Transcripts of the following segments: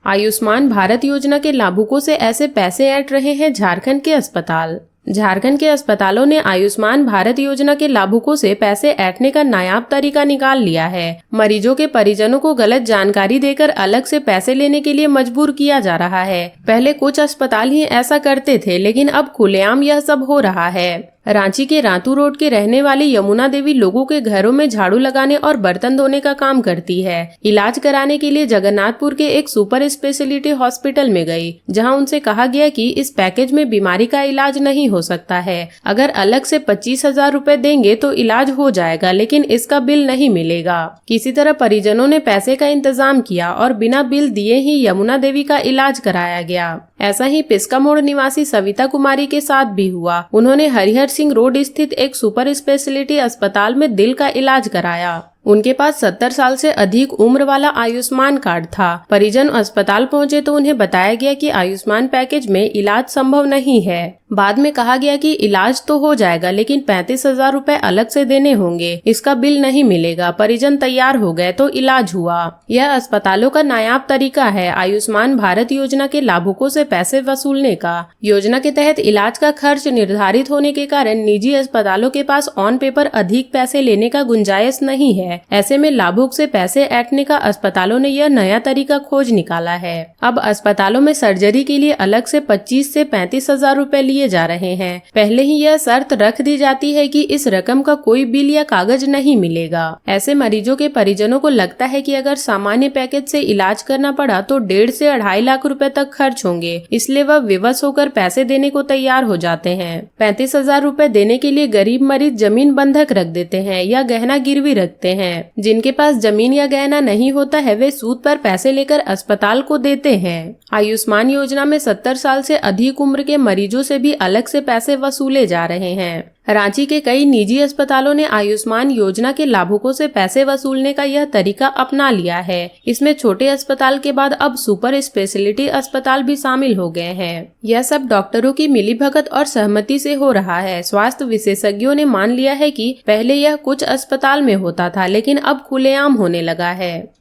आयुष्मान भारत योजना के लाभुकों से ऐसे पैसे ऐंठ रहे हैं झारखंड के अस्पताल। झारखंड के अस्पतालों ने आयुष्मान भारत योजना के लाभुकों से पैसे ऐंठने का नायाब तरीका निकाल लिया है। मरीजों के परिजनों को गलत जानकारी देकर अलग से पैसे लेने के लिए मजबूर किया जा रहा है। पहले कुछ अस्पताल ही ऐसा करते थे, लेकिन अब खुलेआम यह सब हो रहा है। रांची के रातू रोड के रहने वाली यमुना देवी लोगों के घरों में झाड़ू लगाने और बर्तन धोने का काम करती है। इलाज कराने के लिए जगन्नाथपुर के एक सुपर स्पेशलिटी हॉस्पिटल में गई, जहां उनसे कहा गया कि इस पैकेज में बीमारी का इलाज नहीं हो सकता है। अगर अलग से 25,000 रूपए देंगे तो इलाज हो जाएगा, लेकिन इसका बिल नहीं मिलेगा। किसी तरह परिजनों ने पैसे का इंतजाम किया और बिना बिल दिए ही यमुना देवी का इलाज कराया गया। ऐसा ही पिस्का मोड़ निवासी सविता कुमारी के साथ भी हुआ। उन्होंने हरिहर सिंह रोड स्थित एक सुपर स्पेशलिटी अस्पताल में दिल का इलाज कराया। उनके पास 70 साल से अधिक उम्र वाला आयुष्मान कार्ड था। परिजन अस्पताल पहुंचे तो उन्हें बताया गया कि आयुष्मान पैकेज में इलाज संभव नहीं है। बाद में कहा गया कि इलाज तो हो जाएगा, लेकिन 35,000 रूपए अलग से देने होंगे, इसका बिल नहीं मिलेगा। परिजन तैयार हो गए तो इलाज हुआ। यह अस्पतालों का नायाब तरीका है आयुष्मान भारत योजना के लाभुकों से पैसे वसूलने का। योजना के तहत इलाज का खर्च निर्धारित होने के कारण निजी अस्पतालों के पास ऑन पेपर अधिक पैसे लेने का गुंजाइश नहीं है। ऐसे में लाभुक से पैसे ऐंठने का अस्पतालों ने यह नया तरीका खोज निकाला है। अब अस्पतालों में सर्जरी के लिए अलग से 25 से 35,000 रूपए लिए जा रहे हैं। पहले ही यह शर्त रख दी जाती है कि इस रकम का कोई बिल या कागज नहीं मिलेगा। ऐसे मरीजों के परिजनों को लगता है कि अगर सामान्य पैकेज से इलाज करना पड़ा तो 1.5 से 2.5 लाख रूपए तक खर्च होंगे, इसलिए वह विवश होकर पैसे देने को तैयार हो जाते हैं। 35,000 रूपए देने के लिए गरीब मरीज जमीन बंधक रख देते हैं या गहना गिरवी रखते हैं। जिनके पास जमीन या गहना नहीं होता है वे सूद पर पैसे लेकर अस्पताल को देते हैं। आयुष्मान योजना में 70 साल से अधिक उम्र के मरीजों से भी अलग से पैसे वसूले जा रहे हैं। रांची के कई निजी अस्पतालों ने आयुष्मान योजना के लाभुकों से पैसे वसूलने का यह तरीका अपना लिया है। इसमें छोटे अस्पताल के बाद अब सुपर स्पेशलिटी अस्पताल भी शामिल हो गए हैं। यह सब डॉक्टरों की मिलीभगत और सहमति से हो रहा है। स्वास्थ्य विशेषज्ञों ने मान लिया है कि पहले यह कुछ अस्पताल में होता था, लेकिन अब खुलेआम होने लगा है।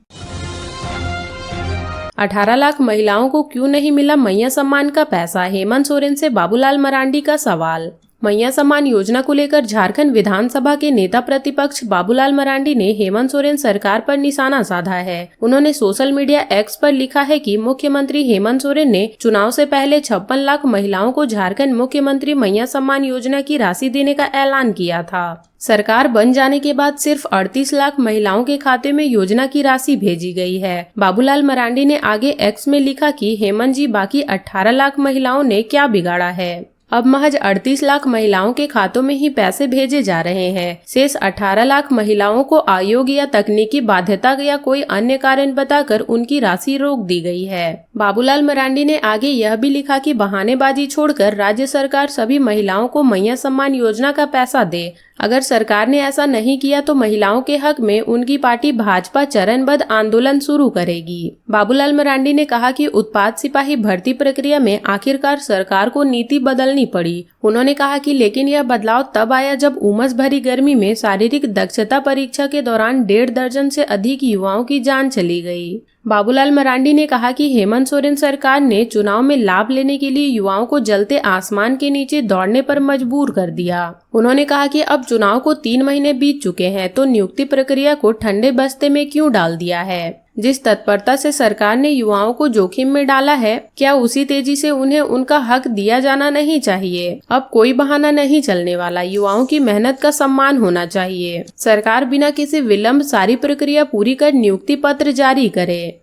18 लाख महिलाओं को क्यों नहीं मिला मैया सम्मान का पैसा? हेमंत सोरेन से बाबूलाल मरांडी का सवाल। मैया सम्मान योजना को लेकर झारखंड विधानसभा के नेता प्रतिपक्ष बाबूलाल मरांडी ने हेमंत सोरेन सरकार पर निशाना साधा है। उन्होंने सोशल मीडिया एक्स पर लिखा है कि मुख्यमंत्री हेमंत सोरेन ने चुनाव से पहले 56 लाख महिलाओं को झारखंड मुख्यमंत्री मैया सम्मान योजना की राशि देने का ऐलान किया था। सरकार बन जाने के बाद सिर्फ 38 लाख महिलाओं के खाते में योजना की राशि भेजी गई है। बाबूलाल मरांडी ने आगे एक्स में लिखा कि हेमंत जी, बाकी 18 लाख महिलाओं ने क्या बिगाड़ा है? अब महज 38 लाख महिलाओं के खातों में ही पैसे भेजे जा रहे हैं। शेष 18 लाख महिलाओं को आयोग या तकनीकी बाध्यता या कोई अन्य कारण बताकर उनकी राशि रोक दी गई है। बाबूलाल मरांडी ने आगे यह भी लिखा कि बहानेबाजी छोड़कर राज्य सरकार सभी महिलाओं को मैया सम्मान योजना का पैसा दे। अगर सरकार ने ऐसा नहीं किया तो महिलाओं के हक में उनकी पार्टी भाजपा चरणबद्ध आंदोलन शुरू करेगी। बाबूलाल मरांडी ने कहा कि उत्पाद सिपाही भर्ती प्रक्रिया में आखिरकार सरकार को नीति बदलनी पड़ी। उन्होंने कहा कि लेकिन यह बदलाव तब आया जब उमस भरी गर्मी में शारीरिक दक्षता परीक्षा के दौरान 1.5 दर्जन से अधिक युवाओं की जान चली गई। बाबूलाल मरांडी ने कहा कि हेमंत सोरेन सरकार ने चुनाव में लाभ लेने के लिए युवाओं को जलते आसमान के नीचे दौड़ने पर मजबूर कर दिया। उन्होंने कहा कि अब चुनाव को 3 महीने बीत चुके हैं तो नियुक्ति प्रक्रिया को ठंडे बस्ते में क्यों डाल दिया है? जिस तत्परता से सरकार ने युवाओं को जोखिम में डाला है, क्या उसी तेजी से उन्हें उनका हक दिया जाना नहीं चाहिए? अब कोई बहाना नहीं चलने वाला। युवाओं की मेहनत का सम्मान होना चाहिए। सरकार बिना किसी विलंब सारी प्रक्रिया पूरी कर नियुक्ति पत्र जारी करे।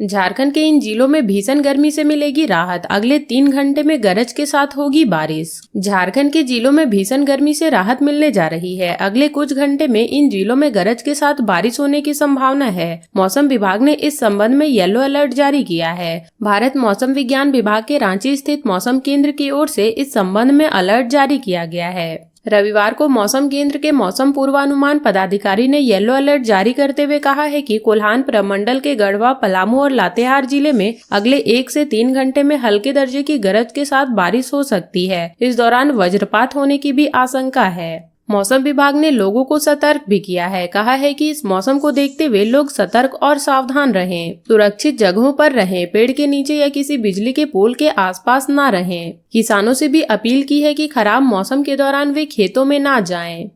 झारखंड के इन जिलों में भीषण गर्मी से मिलेगी राहत। अगले 3 घंटे में गरज के साथ होगी बारिश। झारखंड के जिलों में भीषण गर्मी से राहत मिलने जा रही है। अगले कुछ घंटे में इन जिलों में गरज के साथ बारिश होने की संभावना है। मौसम विभाग ने इस संबंध में येलो अलर्ट जारी किया है। भारत मौसम विज्ञान विभाग के रांची स्थित मौसम केंद्र की ओर से इस संबंध में अलर्ट जारी किया गया है। रविवार को मौसम केंद्र के मौसम पूर्वानुमान पदाधिकारी ने येलो अलर्ट जारी करते हुए कहा है कि कोल्हान प्रमंडल के गढ़वा, पलामू और लातेहार जिले में अगले 1 से 3 घंटे में हल्के दर्जे की गरज के साथ बारिश हो सकती है। इस दौरान वज्रपात होने की भी आशंका है। मौसम विभाग ने लोगों को सतर्क भी किया है। कहा है कि इस मौसम को देखते हुए लोग सतर्क और सावधान रहें, सुरक्षित जगहों पर रहें, पेड़ के नीचे या किसी बिजली के पोल के आसपास न रहें। किसानों से भी अपील की है कि खराब मौसम के दौरान वे खेतों में ना जाएं।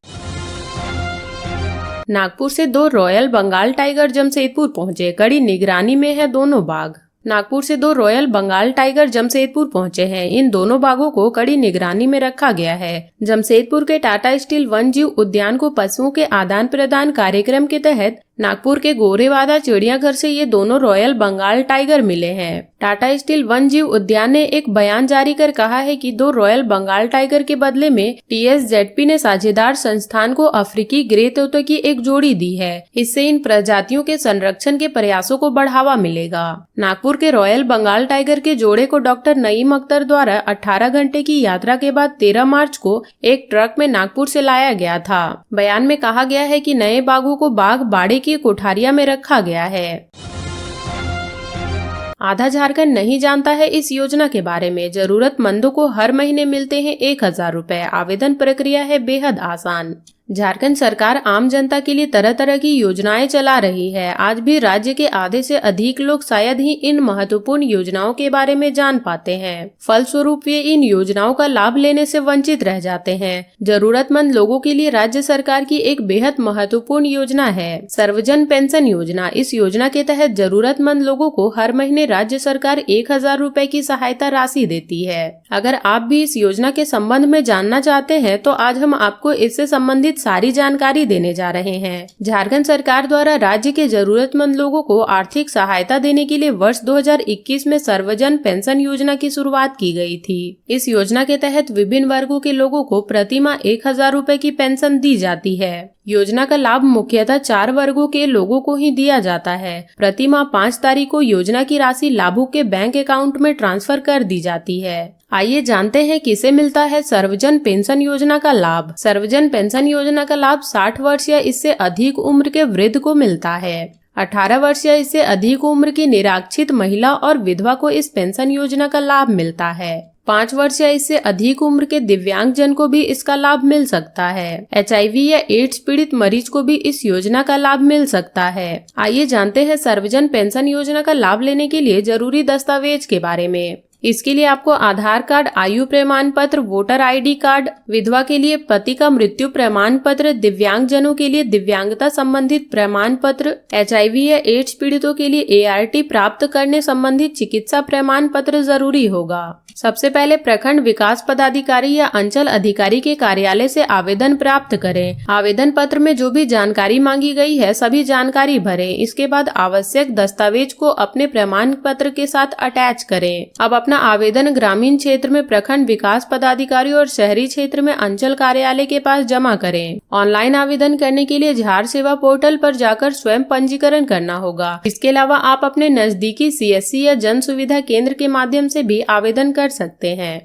नागपुर से 2 रॉयल बंगाल टाइगर जमशेदपुर पहुंचे, कड़ी निगरानी में है दोनों बाघ। नागपुर से 2 रॉयल बंगाल टाइगर जमशेदपुर पहुंचे हैं। इन दोनों बाघों को कड़ी निगरानी में रखा गया है। जमशेदपुर के टाटा स्टील वन्यजीव उद्यान को पशुओं के आदान प्रदान कार्यक्रम के तहत नागपुर के गोरेवादा चिड़ियाघर से ये दोनों रॉयल बंगाल टाइगर मिले हैं। टाटा स्टील वन्यजीव उद्यान ने एक बयान जारी कर कहा है कि 2 रॉयल बंगाल टाइगर के बदले में TSZP ने साझेदार संस्थान को अफ्रीकी ग्रे तोते की एक जोड़ी दी है। इससे इन प्रजातियों के संरक्षण के प्रयासों को बढ़ावा मिलेगा। नागपुर के रॉयल बंगाल टाइगर के जोड़े को डॉक्टर नईम अख्तर द्वारा 18 घंटे की यात्रा के बाद 13 मार्च को एक ट्रक में नागपुर से लाया गया था। बयान में कहा गया है कि नए बाघों को बाघ बाड़े की कोठारिया में रखा गया है। आधा झारखंड नहीं जानता है इस योजना के बारे में। जरूरतमंदों को हर महीने मिलते हैं 1000 रुपए। आवेदन प्रक्रिया है बेहद आसान। झारखंड सरकार आम जनता के लिए तरह तरह की योजनाएं चला रही है। आज भी राज्य के आधे से अधिक लोग शायद ही इन महत्वपूर्ण योजनाओं के बारे में जान पाते हैं। फलस्वरूप वे इन योजनाओं का लाभ लेने से वंचित रह जाते हैं। जरूरतमंद लोगों के लिए राज्य सरकार की एक बेहद महत्वपूर्ण योजना है सर्वजन पेंशन योजना। इस योजना के तहत जरूरतमंद लोगों को हर महीने राज्य सरकार 1000 रुपए की सहायता राशि देती है। अगर आप भी इस योजना के संबंध में जानना चाहते हैं तो आज हम आपको इससे संबंधित सारी जानकारी देने जा रहे हैं। झारखंड सरकार द्वारा राज्य के जरूरतमंद लोगों को आर्थिक सहायता देने के लिए वर्ष 2021 में सर्वजन पेंशन योजना की शुरुआत की गई थी। इस योजना के तहत विभिन्न वर्गों के लोगों को प्रति माह 1000 रुपए की पेंशन दी जाती है। योजना का लाभ मुख्यतः 4 वर्गों के लोगों को ही दिया जाता है। प्रति माह 5 तारीख को योजना की राशि लाभुक के बैंक अकाउंट में ट्रांसफर कर दी जाती है। आइए जानते हैं किसे मिलता है सर्वजन पेंशन योजना का लाभ। सर्वजन पेंशन योजना का लाभ 60 वर्ष या इससे अधिक उम्र के वृद्ध को मिलता है। 18 वर्ष या इससे अधिक उम्र की निरक्षित महिला और विधवा को इस पेंशन योजना का लाभ मिलता है। 5 वर्ष या इससे अधिक उम्र के दिव्यांग जन को भी इसका लाभ मिल सकता है। HIV या एड्स पीड़ित मरीज को भी इस योजना का लाभ मिल सकता है। आइए जानते हैं सर्वजन पेंशन योजना का लाभ लेने के लिए जरूरी दस्तावेज के बारे में। इसके लिए आपको आधार कार्ड, आयु प्रमाण पत्र, वोटर ID कार्ड, विधवा के लिए पति का मृत्यु प्रमाण पत्र, दिव्यांग जनों के लिए दिव्यांगता संबंधित प्रमाण पत्र, HIV या एड्स पीड़ितों के लिए ART प्राप्त करने संबंधित चिकित्सा प्रमाण पत्र जरूरी होगा। सबसे पहले प्रखंड विकास पदाधिकारी या अंचल अधिकारी के कार्यालय से आवेदन प्राप्त करें। आवेदन पत्र में जो भी जानकारी मांगी गई है सभी जानकारी भरें। इसके बाद आवश्यक दस्तावेज को अपने प्रमाण पत्र के साथ अटैच करें। अब अपना आवेदन ग्रामीण क्षेत्र में प्रखंड विकास पदाधिकारी और शहरी क्षेत्र में अंचल कार्यालय के पास जमा करें। ऑनलाइन आवेदन करने के लिए झार सेवा पोर्टल पर जाकर स्वयं पंजीकरण करना होगा। इसके अलावा आप अपने नजदीकी CSC या जन सुविधा केंद्र के माध्यम से भी आवेदन कर सकते हैं।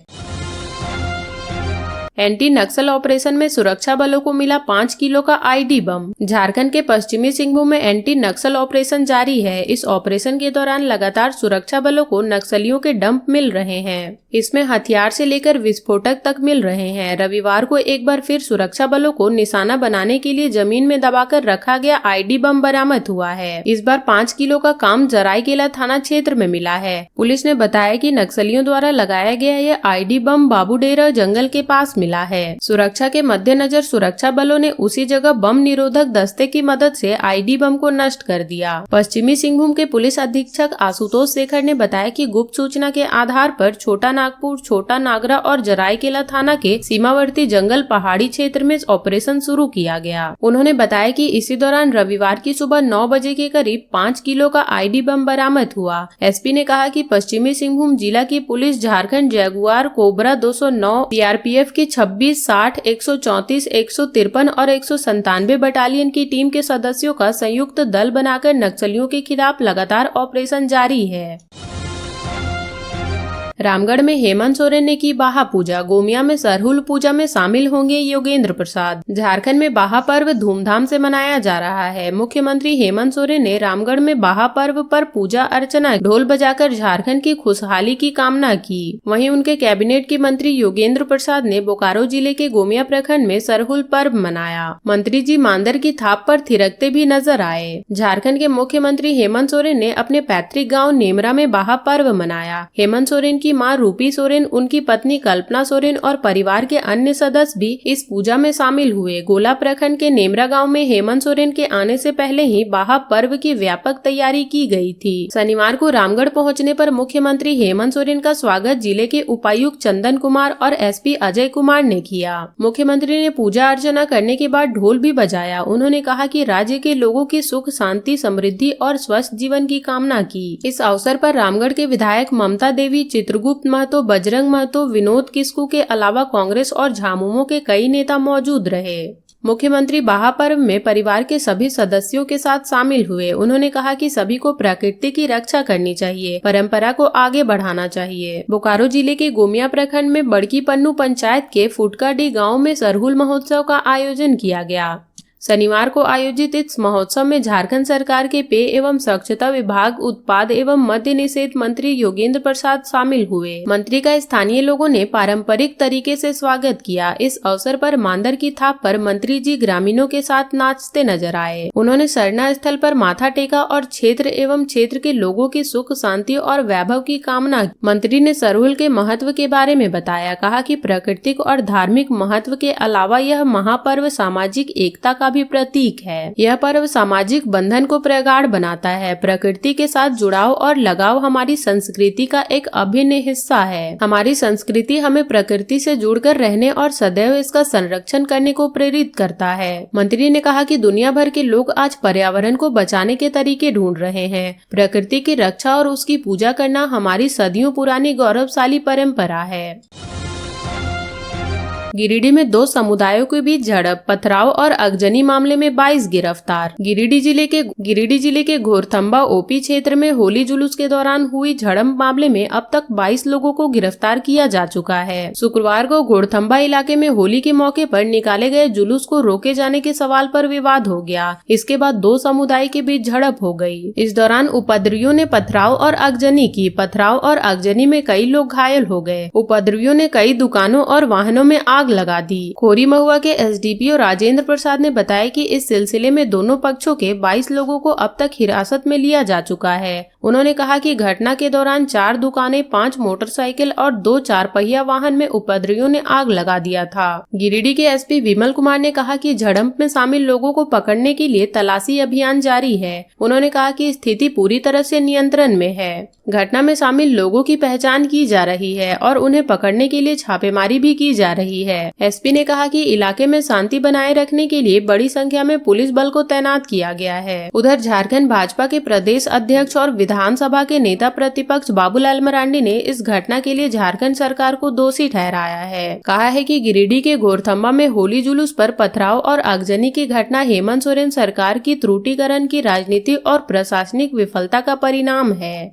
एंटी नक्सल ऑपरेशन में सुरक्षा बलों को मिला 5 किलो का ID बम। झारखंड के पश्चिमी सिंहभूम में एंटी नक्सल ऑपरेशन जारी है। इस ऑपरेशन के दौरान लगातार सुरक्षा बलों को नक्सलियों के डंप मिल रहे हैं। इसमें हथियार से लेकर विस्फोटक तक मिल रहे हैं। रविवार को एक बार फिर सुरक्षा बलों को निशाना बनाने के लिए जमीन में दबाकर रखा गया ID बम बरामद हुआ है। इस बार 5 किलो का काम जराईकेला थाना क्षेत्र में मिला है। पुलिस ने बताया कि नक्सलियों द्वारा लगाया गया यह ID बम बाबूडेरा जंगल के पास मिला है। सुरक्षा के मद्देनजर सुरक्षा बलों ने उसी जगह बम निरोधक दस्ते की मदद से ID बम को नष्ट कर दिया। पश्चिमी सिंहभूम के पुलिस अधीक्षक आशुतोष शेखर ने बताया कि गुप्त सूचना के आधार पर छोटा नागपुर, छोटा नागरा और जराईकेला थाना के सीमावर्ती जंगल पहाड़ी क्षेत्र में ऑपरेशन शुरू किया गया। उन्होंने बताया कि इसी दौरान रविवार की सुबह 9 बजे के करीब 5 किलो का ID बम बरामद हुआ। SP ने कहा कि पश्चिमी सिंहभूम जिला की police Jharkhand Jaguar cobra 209, CRPF की 26, 60, 134, 153 और 197 बटालियन की टीम के सदस्यों का संयुक्त दल बनाकर नक्सलियों के खिलाफ लगातार ऑपरेशन जारी है। रामगढ़ में हेमंत सोरेन ने की बाहा पूजा, गोमिया में सरहुल पूजा में शामिल होंगे योगेंद्र प्रसाद। झारखंड में बाहा पर्व धूमधाम से मनाया जा रहा है। मुख्यमंत्री हेमंत सोरेन ने रामगढ़ में बाहा पर्व पर पूजा अर्चना, ढोल बजाकर झारखंड की खुशहाली की कामना की। वहीं उनके कैबिनेट के मंत्री योगेंद्र प्रसाद ने बोकारो जिले के गोमिया प्रखंड में सरहुल पर्व मनाया। मंत्री जी मांदर की थाप पर थिरकते भी नजर आए। झारखंड के मुख्यमंत्री हेमंत सोरेन ने अपने पैतृक गांव नेमरा में बाहा पर्व मनाया। हेमंत सोरेन की मां रूपी सोरेन, उनकी पत्नी कल्पना सोरेन और परिवार के अन्य सदस्य भी इस पूजा में शामिल हुए। गोला प्रखंड के नेमरा गांव में हेमंत सोरेन के आने से पहले ही बाहा पर्व की व्यापक तैयारी की गई थी। शनिवार को रामगढ़ पहुंचने पर मुख्यमंत्री हेमंत सोरेन का स्वागत जिले के उपायुक्त चंदन कुमार और एसपी अजय कुमार ने किया। मुख्यमंत्री ने पूजा अर्चना करने के बाद ढोल भी बजाया। उन्होंने कहा कि राज्य के लोगों की सुख, शांति, समृद्धि और स्वस्थ जीवन की कामना की। इस अवसर पर रामगढ़ के विधायक ममता देवी, चित्रगुप्त महतो, बजरंग महतो, विनोद किस्कू के अलावा कांग्रेस और झामुमो के कई नेता मौजूद रहे। मुख्यमंत्री बाहा पर्व में परिवार के सभी सदस्यों के साथ शामिल हुए। उन्होंने कहा कि सभी को प्रकृति की रक्षा करनी चाहिए, परंपरा को आगे बढ़ाना चाहिए। बोकारो जिले के गोमिया प्रखंड में बड़की पन्नू पंचायत के फुटकाडी गांव में सरहुल महोत्सव का आयोजन किया गया। शनिवार को आयोजित इस महोत्सव में झारखंड सरकार के पेय एवं स्वच्छता विभाग, उत्पाद एवं मद्य निषेध मंत्री योगेंद्र प्रसाद शामिल हुए। मंत्री का स्थानीय लोगों ने पारंपरिक तरीके से स्वागत किया। इस अवसर पर मांदर की थाप पर मंत्री जी ग्रामीणों के साथ नाचते नजर आए। उन्होंने सरना स्थल पर माथा टेका और क्षेत्र एवं क्षेत्र के लोगों की सुख, शांति और वैभव की कामना की। मंत्री ने सरहुल के महत्व के बारे में बताया। कहा कि प्राकृतिक और धार्मिक महत्व के अलावा यह महापर्व सामाजिक एकता का भी प्रतीक है। यह पर्व सामाजिक बंधन को प्रगाढ़ बनाता है। प्रकृति के साथ जुड़ाव और लगाव हमारी संस्कृति का एक अभिन्न हिस्सा है। हमारी संस्कृति हमें प्रकृति से जुड़कर रहने और सदैव इसका संरक्षण करने को प्रेरित करता है। मंत्री ने कहा कि दुनिया भर के लोग आज पर्यावरण को बचाने के तरीके ढूंढ रहे हैं। प्रकृति की रक्षा और उसकी पूजा करना हमारी सदियों पुरानी गौरवशाली परंपरा है। गिरिडीह में दो समुदायों के बीच झड़प, पथराव और अगजनी मामले में 22 गिरफ्तार। गिरिडीह जिले के घोरथंबा ओपी क्षेत्र में होली जुलूस के दौरान हुई झड़प मामले में अब तक 22 लोगों को गिरफ्तार किया जा चुका है। शुक्रवार को घोरथंबा इलाके में होली के मौके पर निकाले गए जुलूस को रोके जाने के सवाल पर विवाद हो गया। इसके बाद दो समुदाय के बीच झड़प हो गई। इस दौरान उपद्रवियों ने पथराव और अगजनी की। पथराव और अगजनी में कई लोग घायल हो गए। उपद्रवियों ने कई दुकानों और वाहनों में आग लगा दी। खोरी महुआ के एसडीपीओ राजेंद्र प्रसाद ने बताया कि इस सिलसिले में दोनों पक्षों के 22 लोगों को अब तक हिरासत में लिया जा चुका है। उन्होंने कहा कि घटना के दौरान 4 दुकानें, 5 मोटरसाइकिल और 2 4 पहिया वाहन में उपद्रवियों ने आग लगा दिया था। गिरिडीह के एसपी विमल कुमार ने कहा कि झड़प में शामिल लोगों को पकड़ने के लिए तलाशी अभियान जारी है। उन्होंने कहा कि स्थिति पूरी तरह से नियंत्रण में है। घटना में शामिल लोगों की पहचान की जा रही है और उन्हें पकड़ने के लिए छापेमारी भी की जा रही है। एसपी ने कहा कि इलाके में शांति बनाए रखने के लिए बड़ी संख्या में पुलिस बल को तैनात किया गया है। उधर झारखंड भाजपा के प्रदेश अध्यक्ष और विधानसभा के नेता प्रतिपक्ष बाबूलाल मरांडी ने इस घटना के लिए झारखंड सरकार को दोषी ठहराया है। कहा है कि गिरिडीह के घोरथंबा में होली जुलूस पर पथराव और आगजनी की घटना हेमंत सोरेन सरकार की त्रुटिकरण की राजनीति और प्रशासनिक विफलता का परिणाम है।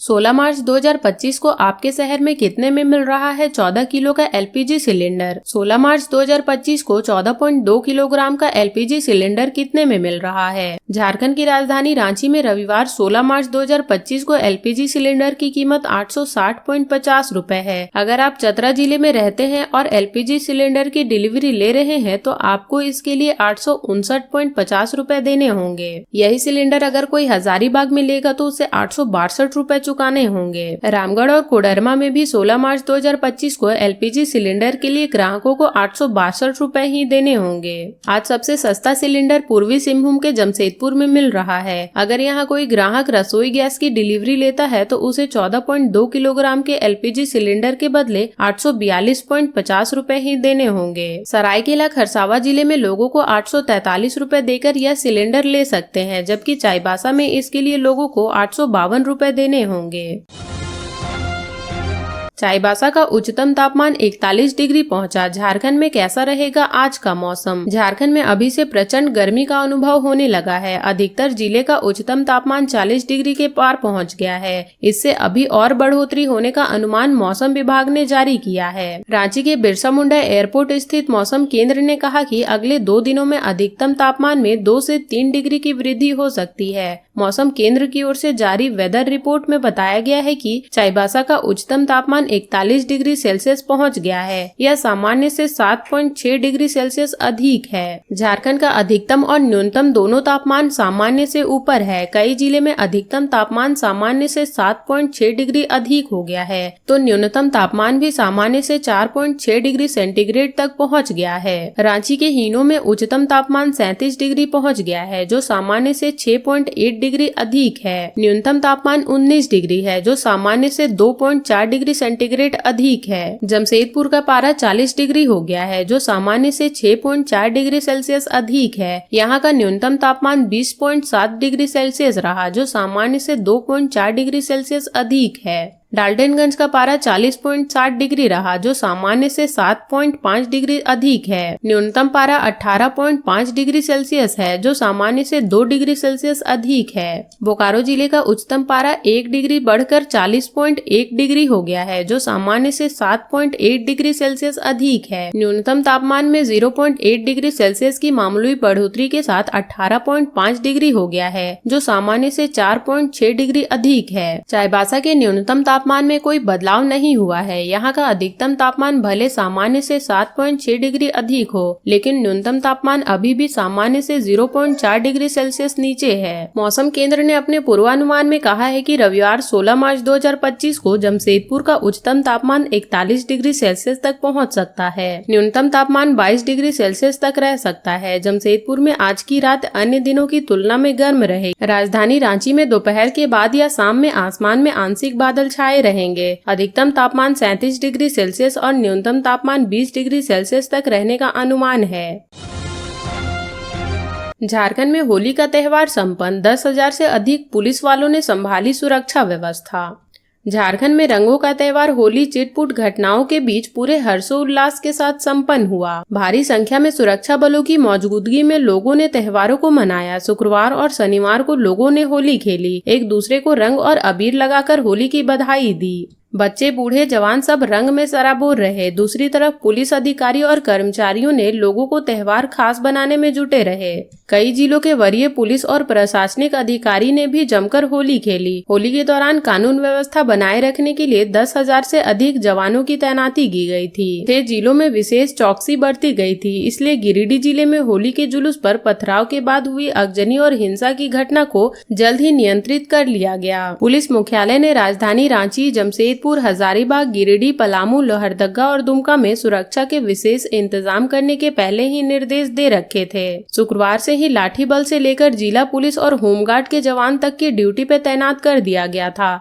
16 मार्च 2025 को आपके शहर में कितने में मिल रहा है 14 किलो का एलपीजी सिलेंडर? 16 मार्च 2025 को 14.2 किलोग्राम का एलपीजी सिलेंडर कितने में मिल रहा है? झारखंड की राजधानी रांची में रविवार 16 मार्च 2025 को एलपीजी सिलेंडर की कीमत 860.50 रुपए है। अगर आप चतरा जिले में रहते हैं और एलपीजी सिलेंडर की डिलीवरी ले रहे हैं तो आपको इसके लिए 859.50 रुपए देने होंगे। यही सिलेंडर अगर कोई हजारीबाग में लेगा तो उसे 862 रुपए चुकाने होंगे। रामगढ़ और कोडरमा में भी 16 मार्च 2025 को एलपीजी सिलेंडर के लिए ग्राहकों को 862 रुपए ही देने होंगे। आज सबसे सस्ता सिलेंडर पूर्वी सिंहभूम के जमशेदपुर में मिल रहा है। अगर यहाँ कोई ग्राहक रसोई गैस की डिलीवरी लेता है तो उसे 14.2 किलोग्राम के एलपीजी सिलेंडर के बदले 842.50 रुपए ही देने होंगे। सरायकेला खरसावां जिले में लोगों को 843 रुपए देकर यह सिलेंडर ले सकते हैं, जबकि चाईबासा में इसके लिए लोगों को 852 रुपए देने होंगे। चाईबासा का उच्चतम तापमान 41 डिग्री पहुंचा। झारखंड में कैसा रहेगा आज का मौसम? झारखंड में अभी से प्रचंड गर्मी का अनुभव होने लगा है। अधिकतर जिले का उच्चतम तापमान 40 डिग्री के पार पहुंच गया है। इससे अभी और बढ़ोतरी होने का अनुमान मौसम विभाग ने जारी किया है। रांची के बिरसा मुंडा एयरपोर्ट स्थित मौसम केंद्र ने कहा कि अगले 2 दिनों में अधिकतम तापमान में 2 से 3 डिग्री की वृद्धि हो सकती है। मौसम केंद्र की ओर से जारी वेदर रिपोर्ट में बताया गया है कि चाईबासा का उच्चतम तापमान 41 डिग्री सेल्सियस पहुंच गया है। यह सामान्य से 7.6 डिग्री सेल्सियस अधिक है। झारखंड का अधिकतम और न्यूनतम दोनों तापमान सामान्य से ऊपर है। कई जिले में अधिकतम तापमान सामान्य से 7.6 डिग्री अधिक हो गया है, तो न्यूनतम तापमान भी सामान्य से 4.6 डिग्री सेंटीग्रेड तक पहुँच गया है। रांची के हीनो में उच्चतम तापमान 37 डिग्री पहुँच गया है, जो सामान्य से 6.8 डिग्री अधिक है। न्यूनतम तापमान 19 डिग्री है, जो सामान्य से 2.4 डिग्री सेंटीग्रेड अधिक है। जमशेदपुर का पारा 40 डिग्री हो गया है, जो सामान्य से 6.4 डिग्री सेल्सियस अधिक है। यहाँ का न्यूनतम तापमान 20.7 डिग्री सेल्सियस रहा, जो सामान्य से 2.4 डिग्री सेल्सियस अधिक है। डाल्टनगंज का पारा 40.7 डिग्री रहा, जो सामान्य से 7.5 डिग्री अधिक है। न्यूनतम पारा 18.5 डिग्री सेल्सियस है, जो सामान्य से 2 डिग्री सेल्सियस अधिक है। बोकारो जिले का उच्चतम पारा 1 डिग्री बढ़कर 40.1 डिग्री हो गया है, जो सामान्य से 7.8 डिग्री सेल्सियस अधिक है। न्यूनतम तापमान में 0.8 डिग्री सेल्सियस की मामूली बढ़ोतरी के साथ 18.5 डिग्री हो गया है, जो सामान्य से 4.6 डिग्री अधिक है। चाईबासा के न्यूनतम तापमान में कोई बदलाव नहीं हुआ है। यहाँ का अधिकतम तापमान भले सामान्य से 7.6 डिग्री अधिक हो, लेकिन न्यूनतम तापमान अभी भी सामान्य से 0.4 डिग्री सेल्सियस नीचे है। मौसम केंद्र ने अपने पूर्वानुमान में कहा है कि रविवार 16 मार्च 2025 को जमशेदपुर का उच्चतम तापमान 41 डिग्री सेल्सियस तक पहुँच सकता है। न्यूनतम तापमान 22 डिग्री सेल्सियस तक रह सकता है। जमशेदपुर में आज की रात अन्य दिनों की तुलना में गर्म रहेगी। राजधानी रांची में दोपहर के बाद या शाम में आसमान में आंशिक बादल छाए रहेंगे। अधिकतम तापमान 37 डिग्री सेल्सियस और न्यूनतम तापमान 20 डिग्री सेल्सियस तक रहने का अनुमान है। झारखंड में होली का त्योहार संपन्न। 10,000 से अधिक पुलिस वालों ने संभाली सुरक्षा व्यवस्था। झारखंड में रंगों का त्योहार होली चिटपुट घटनाओं के बीच पूरे हर्षोल्लास के साथ संपन्न हुआ। भारी संख्या में सुरक्षा बलों की मौजूदगी में लोगों ने त्योहारों को मनाया। शुक्रवार और शनिवार को लोगों ने होली खेली, एक दूसरे को रंग और अबीर लगाकर होली की बधाई दी। बच्चे बूढ़े जवान सब रंग में सराबोर रहे। दूसरी तरफ पुलिस अधिकारी और कर्मचारियों ने लोगों को त्योहार खास बनाने में जुटे रहे। कई जिलों के वरीय पुलिस और प्रशासनिक अधिकारी ने भी जमकर होली खेली। होली के दौरान कानून व्यवस्था बनाए रखने के लिए 10,000 से अधिक जवानों की तैनाती की गई थी। 6 जिलों में विशेष चौकसी बरती गई थी। इसलिए गिरिडीह जिले में होली के जुलूस पर पथराव के बाद हुई आगजनी और हिंसा की घटना को जल्द ही नियंत्रित कर लिया गया। पुलिस मुख्यालय ने राजधानी रांची, जमशेदपुर, हजारीबाग, गिरिडीह, पलामू, लोहरदगा और दुमका में सुरक्षा के विशेष इंतजाम करने के पहले ही निर्देश दे रखे थे। शुक्रवार से ही लाठी बल से लेकर जिला पुलिस और होमगार्ड के जवान तक के ड्यूटी पे तैनात कर दिया गया था।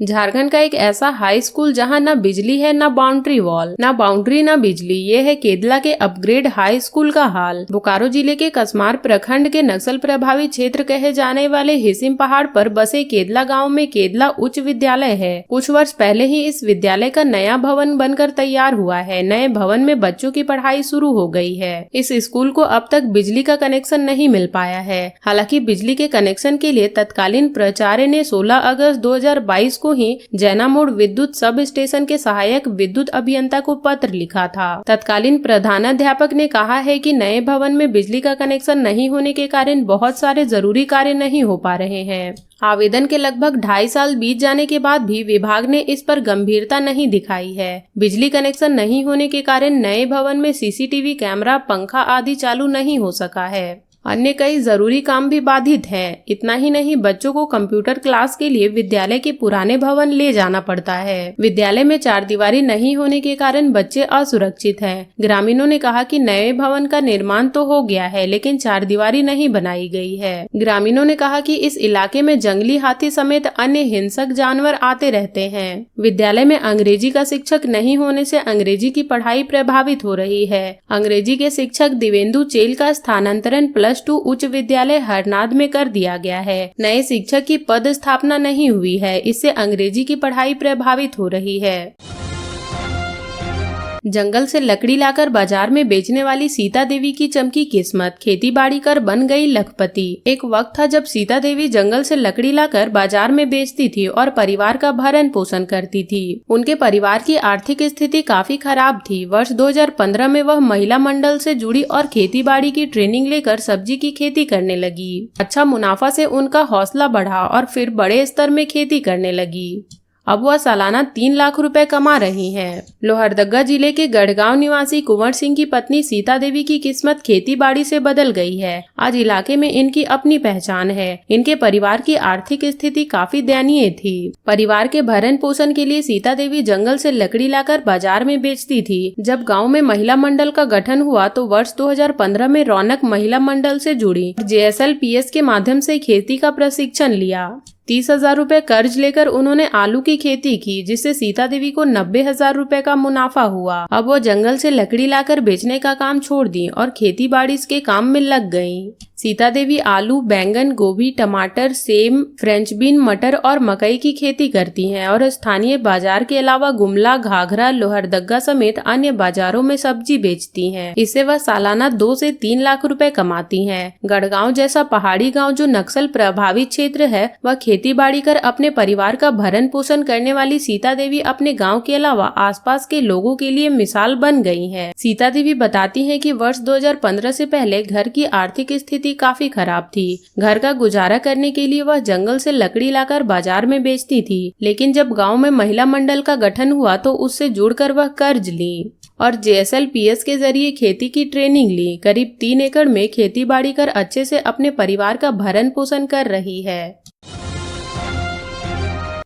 झारखंड का एक ऐसा हाई स्कूल जहां न बिजली है, न बाउंड्री वॉल, न बाउंड्री न बिजली, ये है केदला के अपग्रेड हाई स्कूल का हाल। बोकारो जिले के कसमार प्रखंड के नक्सल प्रभावित क्षेत्र कहे जाने वाले हिसिम पहाड़ पर बसे केदला गांव में केदला उच्च विद्यालय है। कुछ वर्ष पहले ही इस विद्यालय का नया भवन बनकर तैयार हुआ है। नए भवन में बच्चों की पढ़ाई शुरू हो गई है। इस स्कूल को अब तक बिजली का कनेक्शन नहीं मिल पाया है। हालांकि बिजली के कनेक्शन के लिए तत्कालीन प्राचार्य ने 16 अगस्त 2022 को ही जैनामोड़ विद्युत सब स्टेशन के सहायक विद्युत अभियंता को पत्र लिखा था। तत्कालीन प्रधानाध्यापक ने कहा है कि नए भवन में बिजली का कनेक्शन नहीं होने के कारण बहुत सारे जरूरी कार्य नहीं हो पा रहे हैं। आवेदन के लगभग 2.5 साल बीत जाने के बाद भी विभाग ने इस पर गंभीरता नहीं दिखाई है। बिजली कनेक्शन नहीं होने के कारण नए भवन में सीसीटीवी कैमरा, पंखा आदि चालू नहीं हो सका है। अन्य कई जरूरी काम भी बाधित हैं। इतना ही नहीं, बच्चों को कंप्यूटर क्लास के लिए विद्यालय के पुराने भवन ले जाना पड़ता है। विद्यालय में 4 दीवारी नहीं होने के कारण बच्चे असुरक्षित हैं। ग्रामीणों ने कहा कि नए भवन का निर्माण तो हो गया है, लेकिन 4 दीवारी नहीं बनाई गई है। ग्रामीणों ने कहा कि इस इलाके में जंगली हाथी समेत अन्य हिंसक जानवर आते रहते हैं। विद्यालय में अंग्रेजी का शिक्षक नहीं होने से अंग्रेजी की पढ़ाई प्रभावित हो रही है। अंग्रेजी के शिक्षक दिवेंदु चेल का स्थानांतरण प्लस +2 उच्च विद्यालय हरनाद में कर दिया गया है। नए शिक्षक की पद स्थापना नहीं हुई है, इससे अंग्रेजी की पढ़ाई प्रभावित हो रही है। जंगल से लकड़ी लाकर बाजार में बेचने वाली सीता देवी की चमकी किस्मत, खेती बाड़ी कर बन गई लखपति। एक वक्त था जब सीता देवी जंगल से लकड़ी लाकर बाजार में बेचती थी और परिवार का भरण पोषण करती थी। उनके परिवार की आर्थिक स्थिति काफी खराब थी। वर्ष 2015 में वह महिला मंडल से जुड़ी और खेती बाड़ी की ट्रेनिंग लेकर सब्जी की खेती करने लगी। अच्छा मुनाफा से उनका हौसला बढ़ा और फिर बड़े स्तर में खेती करने लगी। अब वह सालाना 3 लाख रुपए कमा रही हैं। लोहरदगा जिले के गढ़गांव निवासी कुंवर सिंह की पत्नी सीता देवी की किस्मत खेती बाड़ी से बदल गई है। आज इलाके में इनकी अपनी पहचान है। इनके परिवार की आर्थिक स्थिति काफी दयनीय थी। परिवार के भरण पोषण के लिए सीता देवी जंगल से लकड़ी लाकर बाजार में बेचती थी। जब गाँव में महिला मंडल का गठन हुआ तो वर्ष 2015 में रौनक महिला मंडल से जुड़ी। JSLPS के माध्यम से खेती का प्रशिक्षण लिया। 30,000 रुपए कर्ज लेकर उन्होंने आलू की खेती की, जिससे सीता देवी को 90,000 रुपए का मुनाफा हुआ। अब वो जंगल से लकड़ी लाकर बेचने का काम छोड़ दी और खेती बाड़ी के काम में लग गईं। सीता देवी आलू, बैंगन, गोभी, टमाटर, सेम, फ्रेंच बीन, मटर और मकई की खेती करती हैं और स्थानीय बाजार के अलावा गुमला, घाघरा, लोहरदगा समेत अन्य बाजारों में सब्जी बेचती हैं। इससे वह सालाना 2 से 3 लाख रुपए कमाती हैं। गढ़गांव जैसा पहाड़ी गांव जो नक्सल प्रभावित क्षेत्र है, वह खेती बाड़ी कर अपने परिवार का भरण पोषण करने वाली सीता देवी अपने गाँव के अलावा आसपास के लोगों के लिए मिसाल बन गई है। सीता देवी बताती है कि वर्ष 2015 से पहले घर की आर्थिक स्थिति काफी खराब थी। घर का गुजारा करने के लिए वह जंगल से लकड़ी लाकर बाजार में बेचती थी, लेकिन जब गांव में महिला मंडल का गठन हुआ तो उससे जुड़कर वह कर्ज ली और JSLPS के जरिए खेती की ट्रेनिंग ली। करीब 3 एकड़ में खेती बाड़ी कर अच्छे से अपने परिवार का भरण पोषण कर रही है।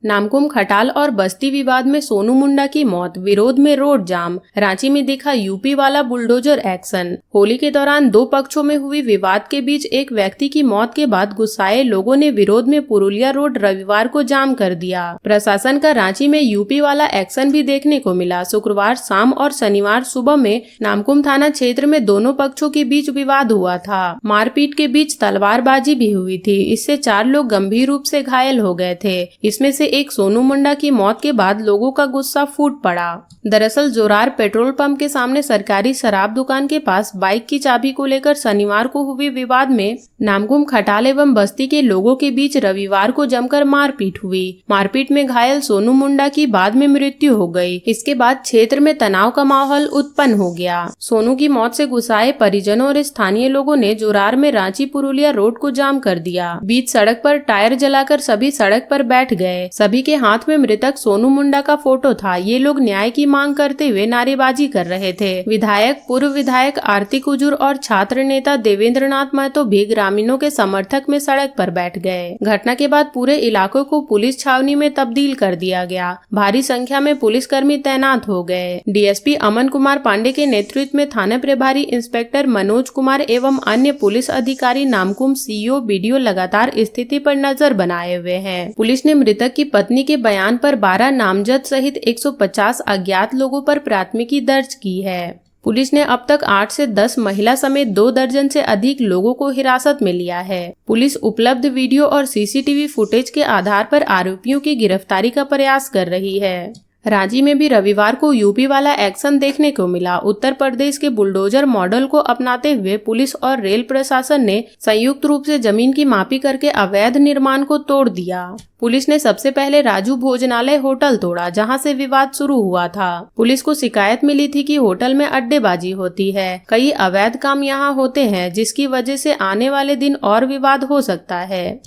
नामकुम खटाल और बस्ती विवाद में सोनू मुंडा की मौत, विरोध में रोड जाम। रांची में दिखा यूपी वाला बुलडोजर एक्शन। होली के दौरान 2 पक्षों में हुई विवाद के बीच एक व्यक्ति की मौत के बाद गुस्साए लोगों ने विरोध में पुरुलिया रोड रविवार को जाम कर दिया। प्रशासन का रांची में यूपी वाला एक्शन भी देखने को मिला। शुक्रवार शाम और शनिवार सुबह में नामकुम थाना क्षेत्र में दोनों पक्षों के बीच विवाद हुआ था। मारपीट के बीच तलवारबाजी भी हुई थी। इससे 4 लोग गंभीर रूप से घायल हो गए थे। इसमें से एक सोनू मुंडा की मौत के बाद लोगों का गुस्सा फूट पड़ा। दरअसल जोरार पेट्रोल पंप के सामने सरकारी शराब दुकान के पास बाइक की चाबी को लेकर शनिवार को हुए विवाद में नामकुम खटाल एवं बस्ती के लोगों के बीच रविवार को जमकर मारपीट हुई। मारपीट में घायल सोनू मुंडा की बाद में मृत्यु हो गई। इसके बाद क्षेत्र में तनाव का माहौल उत्पन्न हो गया। सोनू की मौत से गुस्साए परिजनों और स्थानीय लोगों ने जोरार में रांची पुरुलिया रोड को जाम कर दिया। बीच सड़क पर टायर जलाकर सभी सड़क पर बैठ गए। सभी के हाथ में मृतक सोनू मुंडा का फोटो था। ये लोग न्याय की मांग करते हुए नारेबाजी कर रहे थे। विधायक, पूर्व विधायक आरती कुजूर और छात्र नेता देवेंद्र नाथ महतो भी ग्रामीणों के समर्थक में सड़क पर बैठ गए। घटना के बाद पूरे इलाकों को पुलिस छावनी में तब्दील कर दिया गया। भारी संख्या में पुलिसकर्मी तैनात हो गए। DSP अमन कुमार पांडे के नेतृत्व में थाना प्रभारी इंस्पेक्टर मनोज कुमार एवं अन्य पुलिस अधिकारी नामकुम CO BDO लगातार स्थिति पर नजर बनाए हुए हैं। पुलिस ने मृतक की पत्नी के बयान पर 12 नामजद सहित 150 अज्ञात लोगों पर प्राथमिकी दर्ज की है। पुलिस ने अब तक 8 से 10 महिला समेत 2 दर्जन से अधिक लोगों को हिरासत में लिया है। पुलिस उपलब्ध वीडियो और CCTV फुटेज के आधार पर आरोपियों की गिरफ्तारी का प्रयास कर रही है। रांची में भी रविवार को यूपी वाला एक्शन देखने को मिला। उत्तर प्रदेश के बुलडोजर मॉडल को अपनाते हुए पुलिस और रेल प्रशासन ने संयुक्त रूप से जमीन की मापी करके अवैध निर्माण को तोड़ दिया। पुलिस ने सबसे पहले राजू भोजनालय होटल तोड़ा, जहां से विवाद शुरू हुआ था। पुलिस को शिकायत मिली थी कि होटल में अड्डेबाजी होती है, कई अवैध काम यहां होते हैं, जिसकी वजह से आने वाले दिन और विवाद हो सकता है।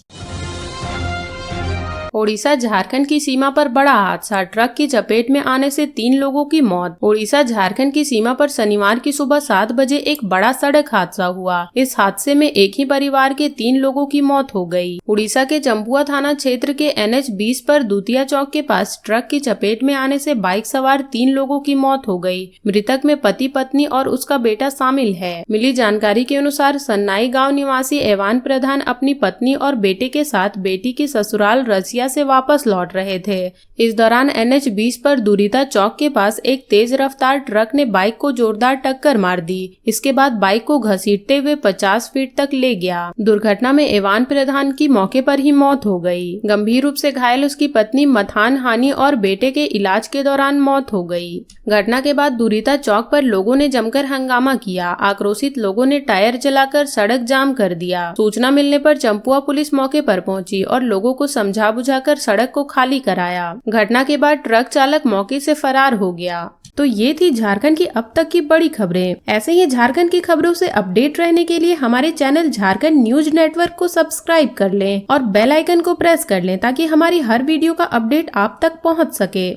ओडिशा झारखंड की सीमा पर बड़ा हादसा, ट्रक की चपेट में आने से 3 लोगों की मौत। ओडिशा झारखंड की सीमा पर शनिवार की सुबह 7 बजे एक बड़ा सड़क हादसा हुआ। इस हादसे में एक ही परिवार के 3 लोगों की मौत हो गई। ओडिशा के चंपुआ थाना क्षेत्र के NH 20 पर दूतिया चौक के पास ट्रक की चपेट में आने से बाइक सवार 3 लोगों की मौत हो गई। मृतक में पति, पत्नी और उसका बेटा शामिल है। मिली जानकारी के अनुसार सन्नाई गाँव निवासी एवान प्रधान अपनी पत्नी और बेटे के साथ बेटी के ससुराल रसिया इंडिया से वापस लौट रहे थे। इस दौरान NH-20 पर दुरीता चौक के पास एक तेज रफ्तार ट्रक ने बाइक को जोरदार टक्कर मार दी। इसके बाद बाइक को घसीटते हुए 50 फीट तक ले गया। दुर्घटना में एवान प्रधान की मौके पर ही मौत हो गई। गंभीर रूप से घायल उसकी पत्नी मथान हानी और बेटे के इलाज के दौरान मौत हो गई। घटना के बाद दुरीता चौक पर लोगों ने जमकर हंगामा किया। आक्रोशित लोगों ने टायर जलाकर सड़क जाम कर दिया। सूचना मिलने पर चंपुआ पुलिस मौके पर पहुंची और लोगों को समझा बुझाकर सड़क को खाली कराया। घटना के बाद ट्रक चालक मौके से फरार हो गया। तो ये थी झारखंड की अब तक की बड़ी खबरें। ऐसे ही झारखंड की खबरों से अपडेट रहने के लिए हमारे चैनल झारखंड न्यूज नेटवर्क को सब्सक्राइब कर लें और बेल आइकन को प्रेस कर लें ताकि हमारी हर वीडियो का अपडेट आप तक पहुंच सके।